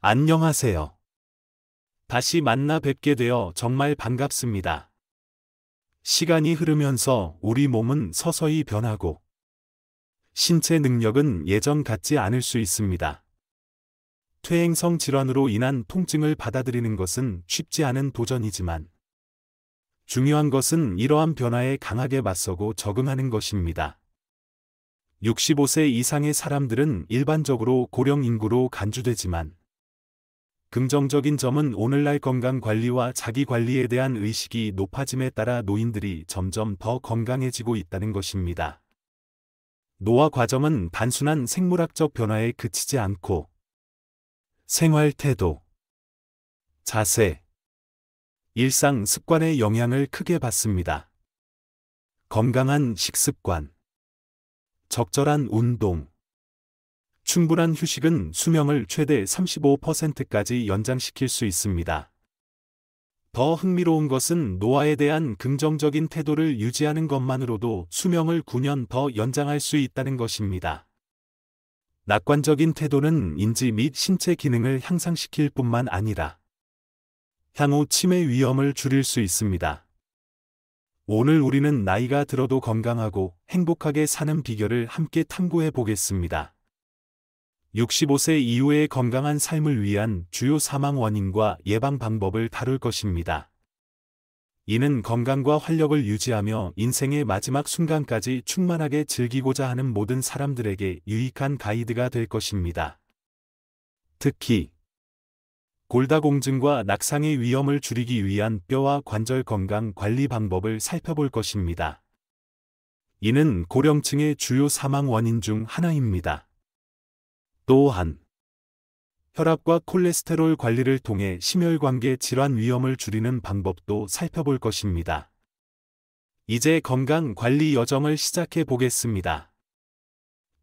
안녕하세요. 다시 만나 뵙게 되어 정말 반갑습니다. 시간이 흐르면서 우리 몸은 서서히 변하고 신체 능력은 예전 같지 않을 수 있습니다. 퇴행성 질환으로 인한 통증을 받아들이는 것은 쉽지 않은 도전이지만 중요한 것은 이러한 변화에 강하게 맞서고 적응하는 것입니다. 65세 이상의 사람들은 일반적으로 고령 인구로 간주되지만 긍정적인 점은 오늘날 건강관리와 자기관리에 대한 의식이 높아짐에 따라 노인들이 점점 더 건강해지고 있다는 것입니다. 노화 과정은 단순한 생물학적 변화에 그치지 않고 생활 태도, 자세, 일상 습관의 영향을 크게 받습니다. 건강한 식습관, 적절한 운동, 충분한 휴식은 수명을 최대 35%까지 연장시킬 수 있습니다. 더 흥미로운 것은 노화에 대한 긍정적인 태도를 유지하는 것만으로도 수명을 9년 더 연장할 수 있다는 것입니다. 낙관적인 태도는 인지 및 신체 기능을 향상시킬 뿐만 아니라 향후 치매 위험을 줄일 수 있습니다. 오늘 우리는 나이가 들어도 건강하고 행복하게 사는 비결을 함께 탐구해 보겠습니다. 65세 이후의 건강한 삶을 위한 주요 사망 원인과 예방 방법을 다룰 것입니다. 이는 건강과 활력을 유지하며 인생의 마지막 순간까지 충만하게 즐기고자 하는 모든 사람들에게 유익한 가이드가 될 것입니다. 특히 골다공증과 낙상의 위험을 줄이기 위한 뼈와 관절 건강 관리 방법을 살펴볼 것입니다. 이는 고령층의 주요 사망 원인 중 하나입니다. 또한 혈압과 콜레스테롤 관리를 통해 심혈관계 질환 위험을 줄이는 방법도 살펴볼 것입니다. 이제 건강 관리 여정을 시작해 보겠습니다.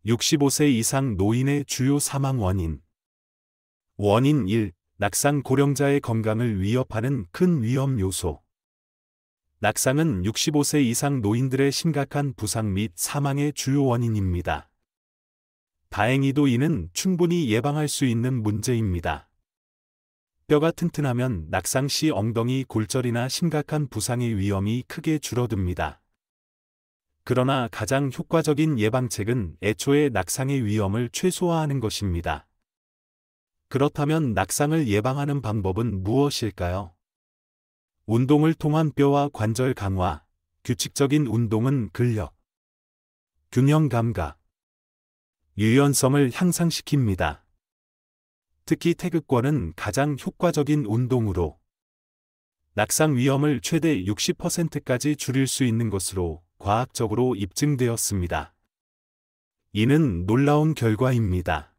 65세 이상 노인의 주요 사망 원인. 원인 1. 낙상 고령자의 건강을 위협하는 큰 위험 요소. 낙상은 65세 이상 노인들의 심각한 부상 및 사망의 주요 원인입니다. 다행히도 이는 충분히 예방할 수 있는 문제입니다. 뼈가 튼튼하면 낙상 시 엉덩이 골절이나 심각한 부상의 위험이 크게 줄어듭니다. 그러나 가장 효과적인 예방책은 애초에 낙상의 위험을 최소화하는 것입니다. 그렇다면 낙상을 예방하는 방법은 무엇일까요? 운동을 통한 뼈와 관절 강화, 규칙적인 운동은 근력, 균형 감각, 유연성을 향상시킵니다. 특히 태극권은 가장 효과적인 운동으로 낙상 위험을 최대 60%까지 줄일 수 있는 것으로 과학적으로 입증되었습니다. 이는 놀라운 결과입니다.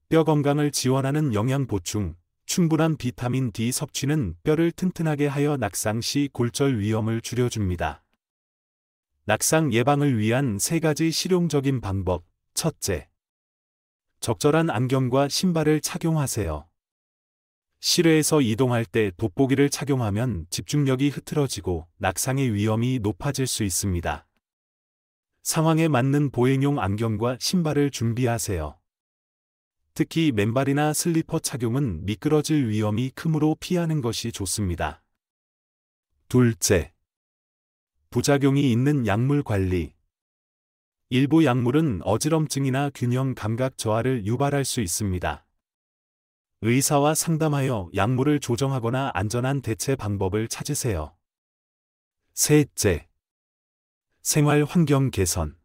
뼈 건강을 지원하는 영양 보충, 충분한 비타민 D 섭취는 뼈를 튼튼하게 하여 낙상 시 골절 위험을 줄여줍니다. 낙상 예방을 위한 3가지 실용적인 방법. 첫째, 적절한 안경과 신발을 착용하세요. 실외에서 이동할 때 돋보기를 착용하면 집중력이 흐트러지고 낙상의 위험이 높아질 수 있습니다. 상황에 맞는 보행용 안경과 신발을 준비하세요. 특히 맨발이나 슬리퍼 착용은 미끄러질 위험이 크므로 피하는 것이 좋습니다. 둘째, 부작용이 있는 약물 관리. 일부 약물은 어지럼증이나 균형 감각 저하를 유발할 수 있습니다. 의사와 상담하여 약물을 조정하거나 안전한 대체 방법을 찾으세요. 셋째, 생활 환경 개선.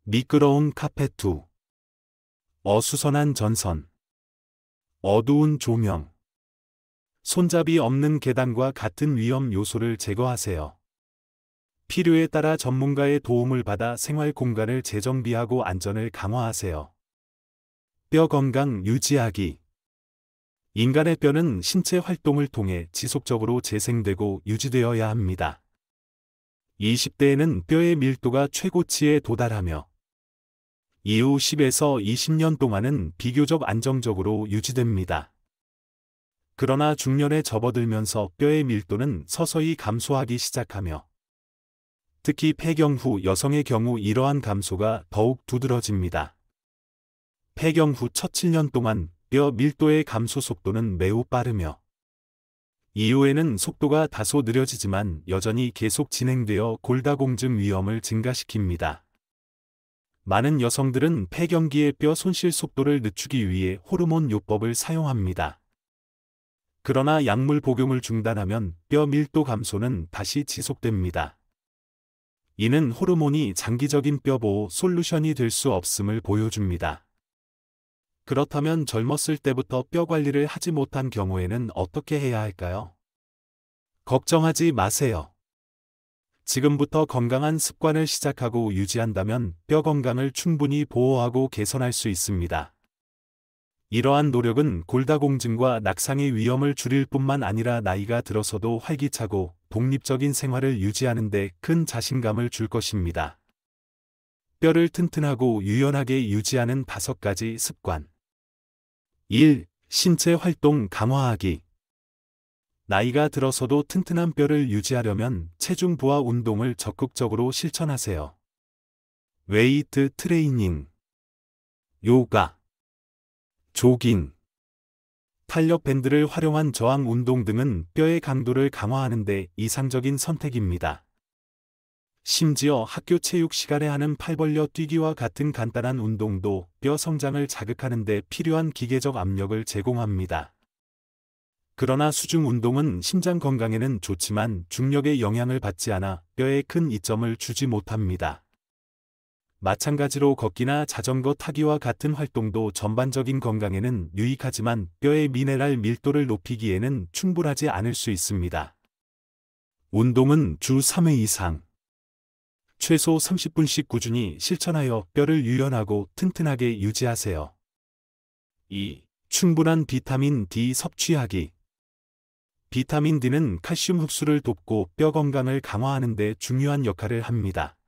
미끄러운 카페트, 어수선한 전선, 어두운 조명, 손잡이 없는 계단과 같은 위험 요소를 제거하세요. 필요에 따라 전문가의 도움을 받아 생활 공간을 재정비하고 안전을 강화하세요. 뼈 건강 유지하기. 인간의 뼈는 신체 활동을 통해 지속적으로 재생되고 유지되어야 합니다. 20대에는 뼈의 밀도가 최고치에 도달하며 이후 10에서 20년 동안은 비교적 안정적으로 유지됩니다. 그러나 중년에 접어들면서 뼈의 밀도는 서서히 감소하기 시작하며 특히 폐경 후 여성의 경우 이러한 감소가 더욱 두드러집니다. 폐경 후 첫 7년 동안 뼈 밀도의 감소 속도는 매우 빠르며 이후에는 속도가 다소 느려지지만 여전히 계속 진행되어 골다공증 위험을 증가시킵니다. 많은 여성들은 폐경기의 뼈 손실 속도를 늦추기 위해 호르몬 요법을 사용합니다. 그러나 약물 복용을 중단하면 뼈 밀도 감소는 다시 지속됩니다. 이는 호르몬이 장기적인 뼈 보호 솔루션이 될 수 없음을 보여줍니다. 그렇다면 젊었을 때부터 뼈 관리를 하지 못한 경우에는 어떻게 해야 할까요? 걱정하지 마세요. 지금부터 건강한 습관을 시작하고 유지한다면 뼈 건강을 충분히 보호하고 개선할 수 있습니다. 이러한 노력은 골다공증과 낙상의 위험을 줄일 뿐만 아니라 나이가 들어서도 활기차고 독립적인 생활을 유지하는 데 큰 자신감을 줄 것입니다. 뼈를 튼튼하고 유연하게 유지하는 5가지 습관. 1. 신체 활동 강화하기. 나이가 들어서도 튼튼한 뼈를 유지하려면 체중 부하 운동을 적극적으로 실천하세요. 웨이트 트레이닝, 요가, 조깅, 탄력 밴드를 활용한 저항 운동 등은 뼈의 강도를 강화하는 데 이상적인 선택입니다. 심지어 학교 체육 시간에 하는 팔 벌려 뛰기와 같은 간단한 운동도 뼈 성장을 자극하는 데 필요한 기계적 압력을 제공합니다. 그러나 수중 운동은 심장 건강에는 좋지만 중력의 영향을 받지 않아 뼈에 큰 이점을 주지 못합니다. 마찬가지로 걷기나 자전거 타기와 같은 활동도 전반적인 건강에는 유익하지만 뼈의 미네랄 밀도를 높이기에는 충분하지 않을 수 있습니다. 운동은 주 3회 이상, 최소 30분씩 꾸준히 실천하여 뼈를 유연하고 튼튼하게 유지하세요. 2. 충분한 비타민 D 섭취하기. 비타민 D는 칼슘 흡수를 돕고 뼈 건강을 강화하는 데 중요한 역할을 합니다.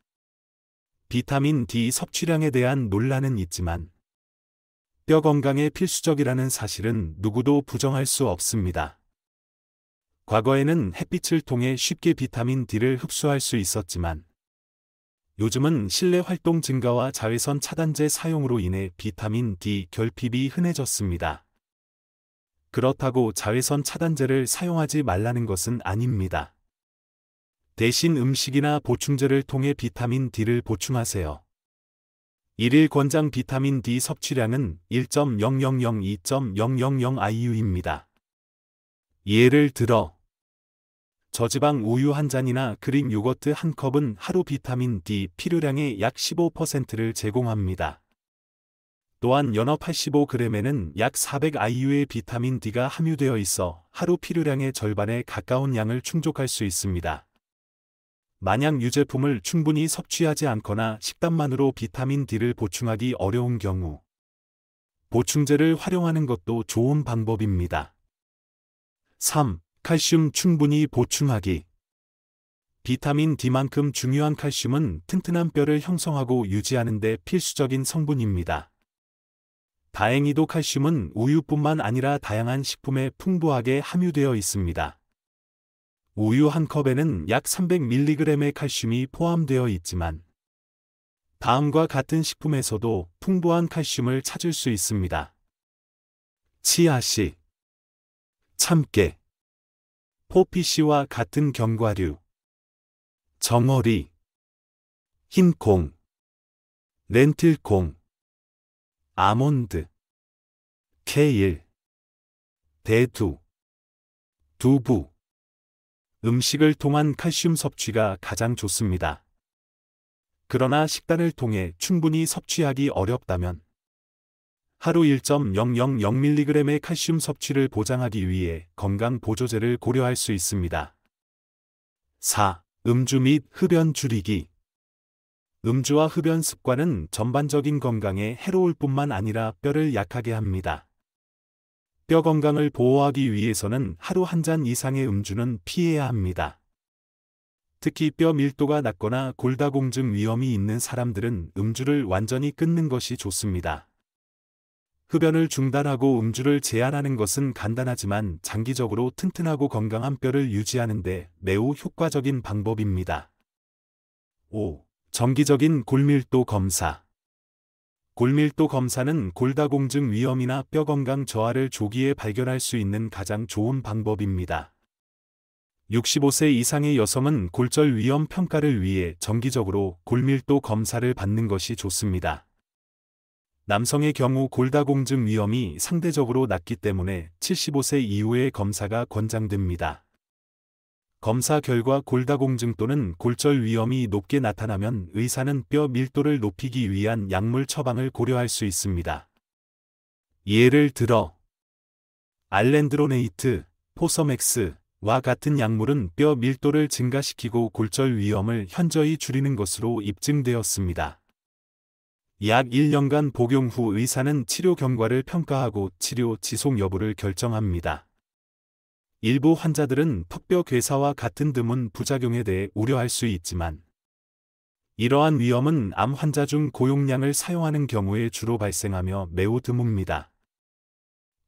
비타민 D 섭취량에 대한 논란은 있지만 뼈 건강에 필수적이라는 사실은 누구도 부정할 수 없습니다. 과거에는 햇빛을 통해 쉽게 비타민 D를 흡수할 수 있었지만 요즘은 실내 활동 증가와 자외선 차단제 사용으로 인해 비타민 D 결핍이 흔해졌습니다. 그렇다고 자외선 차단제를 사용하지 말라는 것은 아닙니다. 대신 음식이나 보충제를 통해 비타민 D를 보충하세요. 1일 권장 비타민 D 섭취량은 1.0002.000 IU입니다. 예를 들어 저지방 우유 한 잔이나 그릭 요거트 한 컵은 하루 비타민 D 필요량의 약 15%를 제공합니다. 또한 연어 85g에는 약 400 IU의 비타민 D가 함유되어 있어 하루 필요량의 절반에 가까운 양을 충족할 수 있습니다. 만약 유제품을 충분히 섭취하지 않거나 식단만으로 비타민 D를 보충하기 어려운 경우 보충제를 활용하는 것도 좋은 방법입니다. 3. 칼슘 충분히 보충하기. 비타민 D만큼 중요한 칼슘은 튼튼한 뼈를 형성하고 유지하는 데 필수적인 성분입니다. 다행히도 칼슘은 우유뿐만 아니라 다양한 식품에 풍부하게 함유되어 있습니다. 우유 한 컵에는 약 300mg의 칼슘이 포함되어 있지만 다음과 같은 식품에서도 풍부한 칼슘을 찾을 수 있습니다. 치아씨, 참깨, 포피씨와 같은 견과류, 정어리, 흰콩, 렌틸콩, 아몬드, 케일, 대두, 두부. 음식을 통한 칼슘 섭취가 가장 좋습니다. 그러나 식단을 통해 충분히 섭취하기 어렵다면 하루 1.000mg의 칼슘 섭취를 보장하기 위해 건강 보조제를 고려할 수 있습니다. 4. 음주 및 흡연 줄이기. 음주와 흡연 습관은 전반적인 건강에 해로울 뿐만 아니라 뼈를 약하게 합니다. 뼈 건강을 보호하기 위해서는 하루 한 잔 이상의 음주는 피해야 합니다. 특히 뼈 밀도가 낮거나 골다공증 위험이 있는 사람들은 음주를 완전히 끊는 것이 좋습니다. 흡연을 중단하고 음주를 제한하는 것은 간단하지만 장기적으로 튼튼하고 건강한 뼈를 유지하는 데 매우 효과적인 방법입니다. 5. 정기적인 골밀도 검사. 골밀도 검사는 골다공증 위험이나 뼈 건강 저하를 조기에 발견할 수 있는 가장 좋은 방법입니다. 65세 이상의 여성은 골절 위험 평가를 위해 정기적으로 골밀도 검사를 받는 것이 좋습니다. 남성의 경우 골다공증 위험이 상대적으로 낮기 때문에 75세 이후의 검사가 권장됩니다. 검사 결과 골다공증 또는 골절 위험이 높게 나타나면 의사는 뼈 밀도를 높이기 위한 약물 처방을 고려할 수 있습니다. 예를 들어 알렌드로네이트, 포서맥스와 같은 약물은 뼈 밀도를 증가시키고 골절 위험을 현저히 줄이는 것으로 입증되었습니다. 약 1년간 복용 후 의사는 치료 경과를 평가하고 치료 지속 여부를 결정합니다. 일부 환자들은 턱뼈 괴사와 같은 드문 부작용에 대해 우려할 수 있지만 이러한 위험은 암 환자 중 고용량을 사용하는 경우에 주로 발생하며 매우 드뭅니다.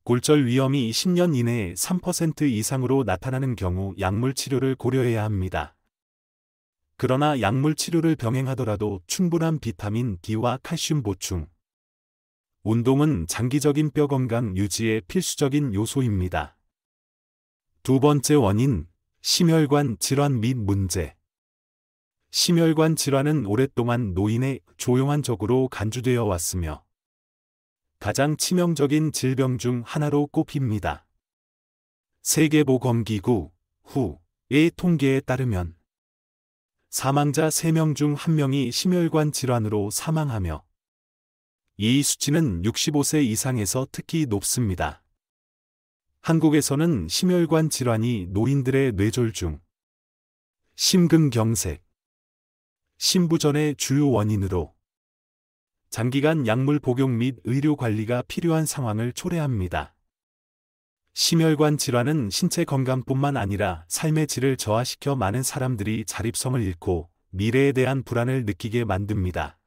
골절 위험이 10년 이내에 3% 이상으로 나타나는 경우 약물 치료를 고려해야 합니다. 그러나 약물 치료를 병행하더라도 충분한 비타민 D와 칼슘 보충, 운동은 장기적인 뼈 건강 유지에 필수적인 요소입니다. 두 번째 원인, 심혈관 질환 및 문제. 심혈관 질환은 오랫동안 노인의 조용한 적으로 간주되어 왔으며 가장 치명적인 질병 중 하나로 꼽힙니다. 세계보건기구 WHO의 통계에 따르면 사망자 3명 중 1명이 심혈관 질환으로 사망하며 이 수치는 65세 이상에서 특히 높습니다. 한국에서는 심혈관 질환이 노인들의 뇌졸중, 심근경색, 심부전의 주요 원인으로 장기간 약물 복용 및 의료 관리가 필요한 상황을 초래합니다. 심혈관 질환은 신체 건강뿐만 아니라 삶의 질을 저하시켜 많은 사람들이 자립성을 잃고 미래에 대한 불안을 느끼게 만듭니다.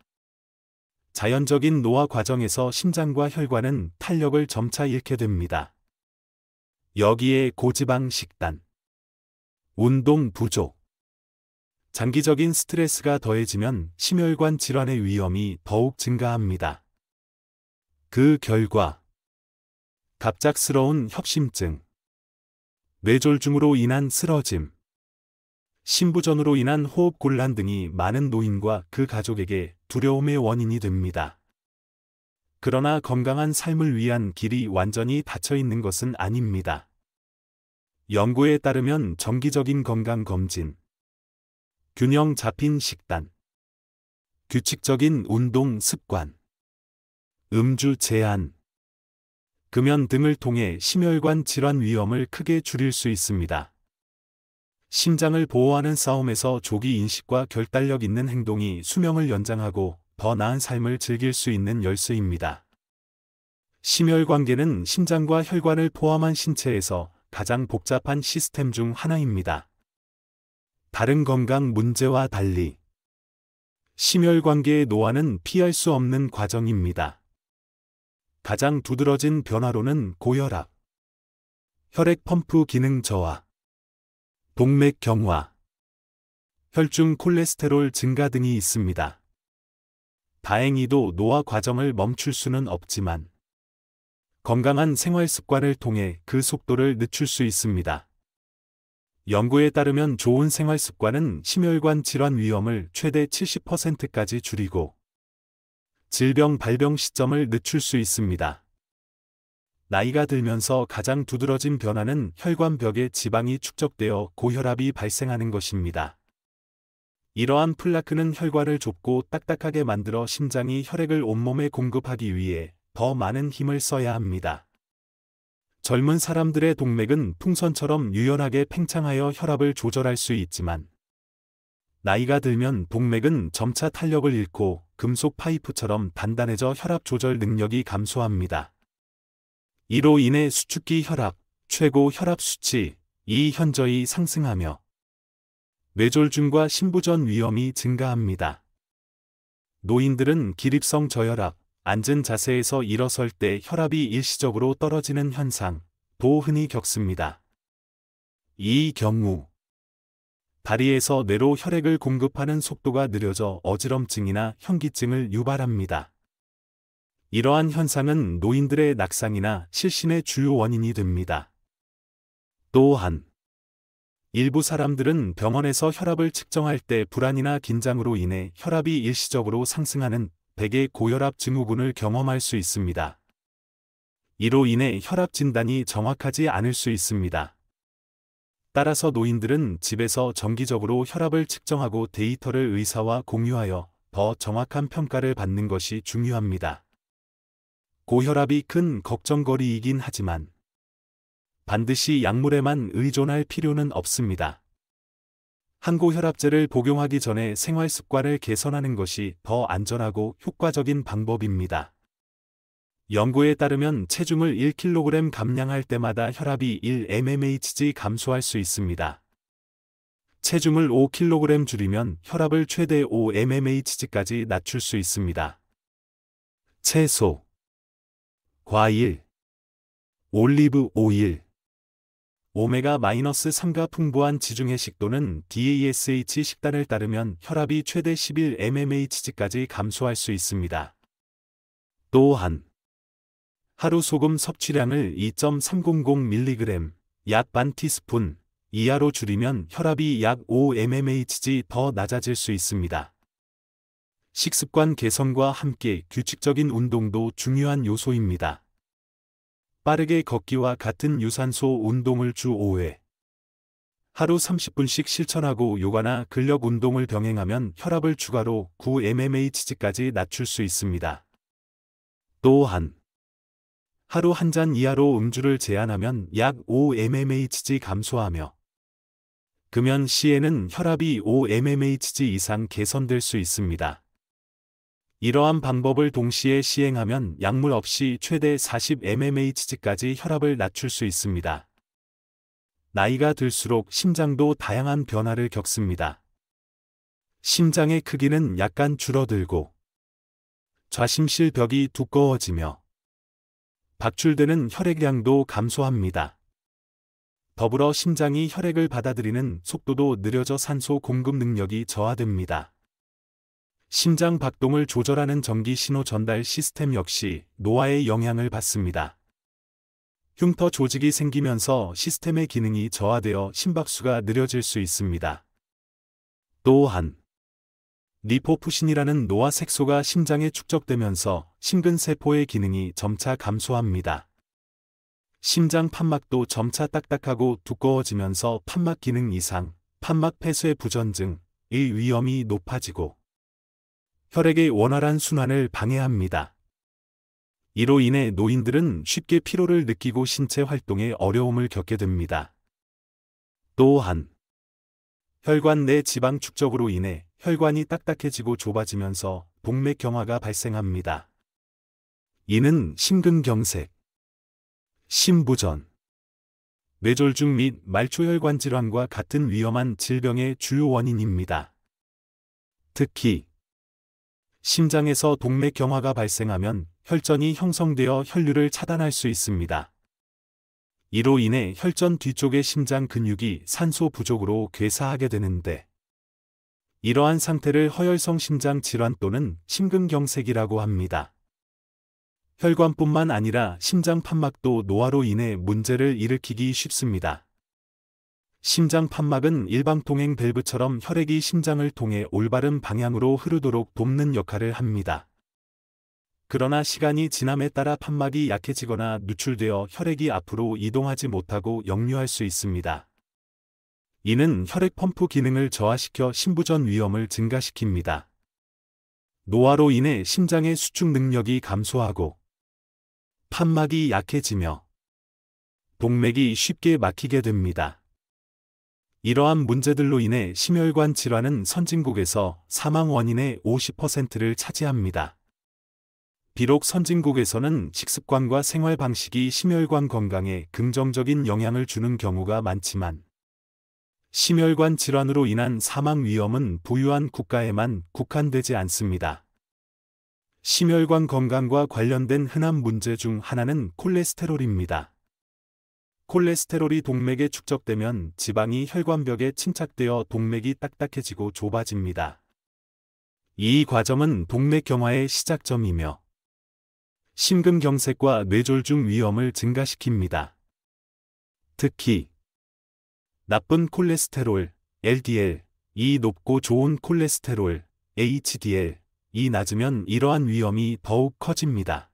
자연적인 노화 과정에서 심장과 혈관은 탄력을 점차 잃게 됩니다. 여기에 고지방 식단, 운동 부족, 장기적인 스트레스가 더해지면 심혈관 질환의 위험이 더욱 증가합니다. 그 결과 갑작스러운 협심증, 뇌졸중으로 인한 쓰러짐, 심부전으로 인한 호흡곤란 등이 많은 노인과 그 가족에게 두려움의 원인이 됩니다. 그러나 건강한 삶을 위한 길이 완전히 닫혀 있는 것은 아닙니다. 연구에 따르면 정기적인 건강검진, 균형 잡힌 식단, 규칙적인 운동 습관, 음주 제한, 금연 등을 통해 심혈관 질환 위험을 크게 줄일 수 있습니다. 심장을 보호하는 싸움에서 조기 인식과 결단력 있는 행동이 수명을 연장하고 더 나은 삶을 즐길 수 있는 열쇠입니다. 심혈관계는 심장과 혈관을 포함한 신체에서 가장 복잡한 시스템 중 하나입니다. 다른 건강 문제와 달리 심혈관계의 노화는 피할 수 없는 과정입니다. 가장 두드러진 변화로는 고혈압, 혈액 펌프 기능 저하, 동맥 경화, 혈중 콜레스테롤 증가 등이 있습니다. 다행히도 노화 과정을 멈출 수는 없지만 건강한 생활 습관을 통해 그 속도를 늦출 수 있습니다. 연구에 따르면 좋은 생활 습관은 심혈관 질환 위험을 최대 70%까지 줄이고 질병 발병 시점을 늦출 수 있습니다. 나이가 들면서 가장 두드러진 변화는 혈관벽에 지방이 축적되어 고혈압이 발생하는 것입니다. 이러한 플라크는 혈관을 좁고 딱딱하게 만들어 심장이 혈액을 온몸에 공급하기 위해 더 많은 힘을 써야 합니다. 젊은 사람들의 동맥은 풍선처럼 유연하게 팽창하여 혈압을 조절할 수 있지만 나이가 들면 동맥은 점차 탄력을 잃고 금속 파이프처럼 단단해져 혈압 조절 능력이 감소합니다. 이로 인해 수축기 혈압, 최고 혈압 수치, 이 현저히 상승하며 뇌졸중과 심부전 위험이 증가합니다. 노인들은 기립성 저혈압, 앉은 자세에서 일어설 때 혈압이 일시적으로 떨어지는 현상도 흔히 겪습니다. 이 경우 다리에서 뇌로 혈액을 공급하는 속도가 느려져 어지럼증이나 현기증을 유발합니다. 이러한 현상은 노인들의 낙상이나 실신의 주요 원인이 됩니다. 또한 일부 사람들은 병원에서 혈압을 측정할 때 불안이나 긴장으로 인해 혈압이 일시적으로 상승하는 백의 고혈압 증후군을 경험할 수 있습니다. 이로 인해 혈압 진단이 정확하지 않을 수 있습니다. 따라서 노인들은 집에서 정기적으로 혈압을 측정하고 데이터를 의사와 공유하여 더 정확한 평가를 받는 것이 중요합니다. 고혈압이 큰 걱정거리이긴 하지만 반드시 약물에만 의존할 필요는 없습니다. 항고혈압제를 복용하기 전에 생활 습관을 개선하는 것이 더 안전하고 효과적인 방법입니다. 연구에 따르면 체중을 1kg 감량할 때마다 혈압이 1mmHg 감소할 수 있습니다. 체중을 5kg 줄이면 혈압을 최대 5mmHg까지 낮출 수 있습니다. 채소, 과일, 올리브 오일, 오메가-3가 풍부한 지중해식 또는 DASH 식단을 따르면 혈압이 최대 11mmHg까지 감소할 수 있습니다. 또한 하루 소금 섭취량을 2.300mg, 약 반 티스푼 이하로 줄이면 혈압이 약 5mmHg 더 낮아질 수 있습니다. 식습관 개선과 함께 규칙적인 운동도 중요한 요소입니다. 빠르게 걷기와 같은 유산소 운동을 주 5회, 하루 30분씩 실천하고 요가나 근력 운동을 병행하면 혈압을 추가로 9mmHg까지 낮출 수 있습니다. 또한 하루 한 잔 이하로 음주를 제한하면 약 5mmHg 감소하며 금연 시에는 혈압이 5mmHg 이상 개선될 수 있습니다. 이러한 방법을 동시에 시행하면 약물 없이 최대 40mmHg까지 혈압을 낮출 수 있습니다. 나이가 들수록 심장도 다양한 변화를 겪습니다. 심장의 크기는 약간 줄어들고 좌심실 벽이 두꺼워지며 박출되는 혈액량도 감소합니다. 더불어 심장이 혈액을 받아들이는 속도도 느려져 산소 공급 능력이 저하됩니다. 심장 박동을 조절하는 전기 신호 전달 시스템 역시 노화의 영향을 받습니다. 흉터 조직이 생기면서 시스템의 기능이 저하되어 심박수가 느려질 수 있습니다. 또한 리포푸신이라는 노화 색소가 심장에 축적되면서 심근세포의 기능이 점차 감소합니다. 심장 판막도 점차 딱딱하고 두꺼워지면서 판막 기능 이상, 판막 폐쇄 부전증의 위험이 높아지고 혈액의 원활한 순환을 방해합니다. 이로 인해 노인들은 쉽게 피로를 느끼고 신체 활동에 어려움을 겪게 됩니다. 또한 혈관 내 지방 축적으로 인해 혈관이 딱딱해지고 좁아지면서 동맥경화가 발생합니다. 이는 심근경색, 심부전, 뇌졸중 및 말초혈관 질환과 같은 위험한 질병의 주요 원인입니다. 특히 심장에서 동맥경화가 발생하면 혈전이 형성되어 혈류를 차단할 수 있습니다. 이로 인해 혈전 뒤쪽의 심장 근육이 산소 부족으로 괴사하게 되는데 이러한 상태를 허혈성 심장 질환 또는 심근경색이라고 합니다. 혈관뿐만 아니라 심장 판막도 노화로 인해 문제를 일으키기 쉽습니다. 심장 판막은 일방통행 밸브처럼 혈액이 심장을 통해 올바른 방향으로 흐르도록 돕는 역할을 합니다. 그러나 시간이 지남에 따라 판막이 약해지거나 누출되어 혈액이 앞으로 이동하지 못하고 역류할 수 있습니다. 이는 혈액 펌프 기능을 저하시켜 심부전 위험을 증가시킵니다. 노화로 인해 심장의 수축 능력이 감소하고 판막이 약해지며 동맥이 쉽게 막히게 됩니다. 이러한 문제들로 인해 심혈관 질환은 선진국에서 사망 원인의 50%를 차지합니다. 비록 선진국에서는 식습관과 생활 방식이 심혈관 건강에 긍정적인 영향을 주는 경우가 많지만 심혈관 질환으로 인한 사망 위험은 부유한 국가에만 국한되지 않습니다. 심혈관 건강과 관련된 흔한 문제 중 하나는 콜레스테롤입니다. 콜레스테롤이 동맥에 축적되면 지방이 혈관벽에 침착되어 동맥이 딱딱해지고 좁아집니다. 이 과정은 동맥경화의 시작점이며 심근경색과 뇌졸중 위험을 증가시킵니다. 특히 나쁜 콜레스테롤, LDL, 이 높고 좋은 콜레스테롤, HDL, 이 낮으면 이러한 위험이 더욱 커집니다.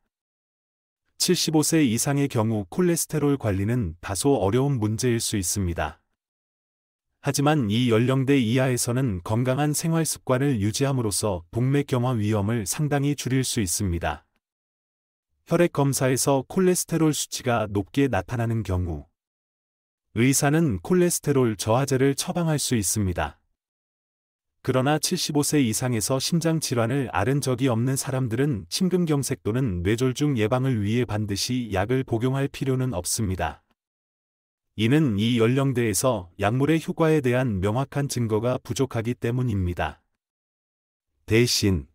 75세 이상의 경우 콜레스테롤 관리는 다소 어려운 문제일 수 있습니다. 하지만 이 연령대 이하에서는 건강한 생활 습관을 유지함으로써 동맥경화 위험을 상당히 줄일 수 있습니다. 혈액 검사에서 콜레스테롤 수치가 높게 나타나는 경우 의사는 콜레스테롤 저하제를 처방할 수 있습니다. 그러나 75세 이상에서 심장 질환을 앓은 적이 없는 사람들은 심근경색 또는 뇌졸중 예방을 위해 반드시 약을 복용할 필요는 없습니다. 이는 이 연령대에서 약물의 효과에 대한 명확한 증거가 부족하기 때문입니다. 대신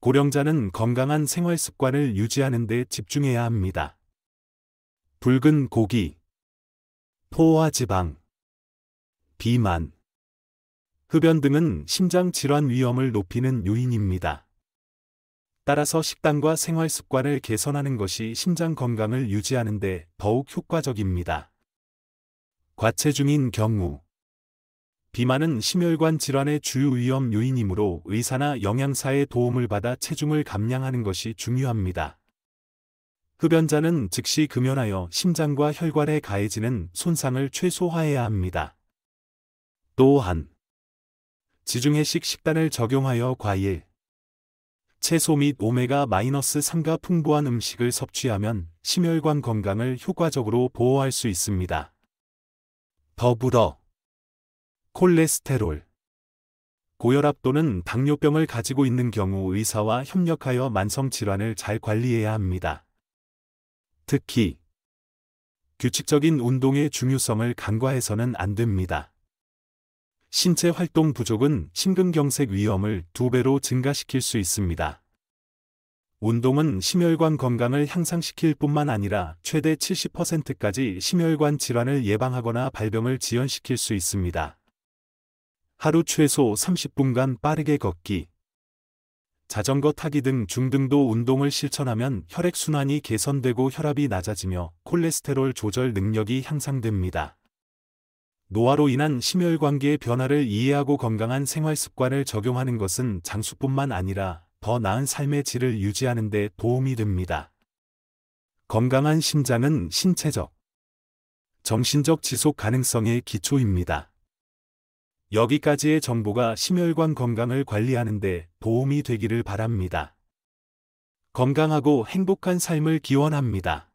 고령자는 건강한 생활 습관을 유지하는 데 집중해야 합니다. 붉은 고기, 포화지방, 비만, 흡연 등은 심장 질환 위험을 높이는 요인입니다. 따라서 식단과 생활 습관을 개선하는 것이 심장 건강을 유지하는 데 더욱 효과적입니다. 과체중인 경우 비만은 심혈관 질환의 주요 위험 요인이므로 의사나 영양사의 도움을 받아 체중을 감량하는 것이 중요합니다. 흡연자는 즉시 금연하여 심장과 혈관에 가해지는 손상을 최소화해야 합니다. 또한 지중해식 식단을 적용하여 과일, 채소 및 오메가-3가 풍부한 음식을 섭취하면 심혈관 건강을 효과적으로 보호할 수 있습니다. 더불어 콜레스테롤, 고혈압 또는 당뇨병을 가지고 있는 경우 의사와 협력하여 만성 질환을 잘 관리해야 합니다. 특히 규칙적인 운동의 중요성을 간과해서는 안 됩니다. 신체 활동 부족은 심근경색 위험을 2배로 증가시킬 수 있습니다. 운동은 심혈관 건강을 향상시킬 뿐만 아니라 최대 70%까지 심혈관 질환을 예방하거나 발병을 지연시킬 수 있습니다. 하루 최소 30분간 빠르게 걷기, 자전거 타기 등 중등도 운동을 실천하면 혈액순환이 개선되고 혈압이 낮아지며 콜레스테롤 조절 능력이 향상됩니다. 노화로 인한 심혈관계의 변화를 이해하고 건강한 생활 습관을 적용하는 것은 장수뿐만 아니라 더 나은 삶의 질을 유지하는 데 도움이 됩니다. 건강한 심장은 신체적, 정신적 지속 가능성의 기초입니다. 여기까지의 정보가 심혈관 건강을 관리하는 데 도움이 되기를 바랍니다. 건강하고 행복한 삶을 기원합니다.